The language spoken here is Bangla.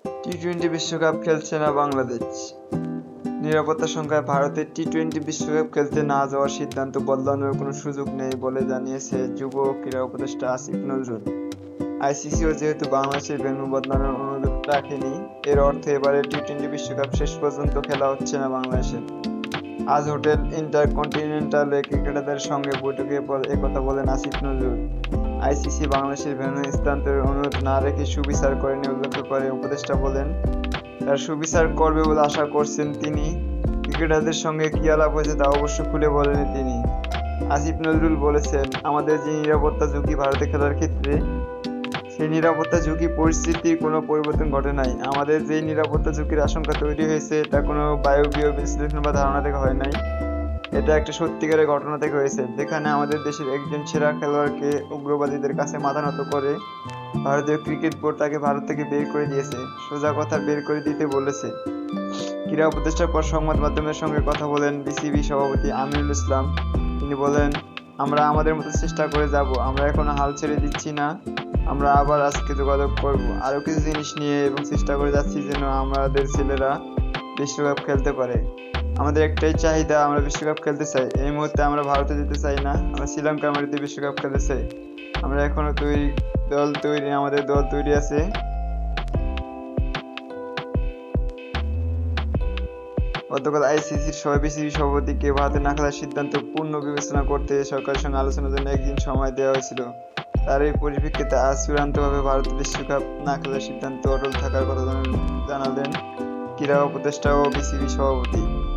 টি-টোয়েন্টি বিশ্বকাপ খেলছে না বাংলাদেশ। নিরাপত্তা সংখ্যায় ভারতের টি-টোয়েন্টি বিশ্বকাপ খেলতে না যাওয়ার সিদ্ধান্ত বদলানোর কোনো সুযোগ নেই বলে জানিয়েছে যুব ও ক্রীড়া উপদেষ্টা আসিফ নজরুল। আইসিসিও যেহেতু বাংলাদেশের ভেন্যু বদলানোর অনুরোধ রাখেনি, এর অর্থ এবারের টি-টোয়েন্টি বিশ্বকাপ শেষ পর্যন্ত খেলা হচ্ছে না বাংলাদেশে। আজ হোটেল ইন্টারকন্টিনেন্টালে ক্রিকেটারদের সঙ্গে বৈঠকে একথা বলেন আসিফ নজরুল। আইসিসি বাংলাদেশের ভেন্যু স্থানান্তরের অনুরোধ না রেখে সুবিচার করেনি উল্লেখ করে উপদেষ্টা বলেন, তার সুবিচার করবে বলে আশা করছেন তিনি। ক্রিকেটারদের সঙ্গে কী আলাপ হয়েছে তা অবশ্য খুলে বলেননি তিনি। আসিফ নজরুল বলেছেন, আমাদের যে নিরাপত্তা ঝুঁকি ভারতে খেলার ক্ষেত্রে, সেই নিরাপত্তা ঝুঁকি পরিস্থিতির কোনো পরিবর্তন ঘটে নাই। আমাদের যে নিরাপত্তা ঝুঁকির আশঙ্কা তৈরি হয়েছে তা কোনো বায়বীয় বিশ্লেষণ বা ধারণা থেকে হয় নাই। এটা একটা সত্যিকারের ঘটনা থেকে হয়েছে, যেখানে আমাদের দেশের একজন সেরা খেলোয়াড়কে উগ্রবাদীদের কাছে মাথা নত করে ভারতীয় ক্রিকেট বোর্ড তাকে ভারত থেকে বের করে দিয়েছে। সোজা কথা, বের করে দিতে বলেছে। ক্রীড়া উপদেষ্টার পর সংবাদ মাধ্যমের সঙ্গে কথা বলেন বিসিবি সভাপতি আমিনুল ইসলাম। তিনি বলেন, আমরা আমাদের মতো চেষ্টা করে যাব, আমরা এখনো হাল ছেড়ে দিচ্ছি না। আমরা আবার আজকে যোগাযোগ করব আরও কিছু জিনিস নিয়ে এবং চেষ্টা করে যাচ্ছি যেন আমাদের ছেলেরা বিশ্বকাপ খেলতে পারে। আমাদের একটাই চাহিদা, আমরা বিশ্বকাপ খেলতে চাই। এই মুহূর্তে আমরা ভারতে যেতে চাই না, আমরা শ্রীলঙ্কার মাটিতে বিশ্বকাপ খেলতে চাই। আমরা এখনো তৈরি, আমাদের দল তৈরি আছে। গতকাল আইসিসির সভায় বিসিবি সভাপতিকে ভারতে না খেলার সিদ্ধান্ত পুনঃ বিবেচনা করতে সরকারের সঙ্গে আলোচনার জন্য একদিন সময় দেওয়া হয়েছিল। তার এই পরিপ্রেক্ষিতে আজ চূড়ান্তভাবে ভারতে বিশ্বকাপ না খেলার সিদ্ধান্তে অটল থাকার কথা জানালেন ক্রীড়া উপদেষ্টা ও বিসিবি সভাপতি।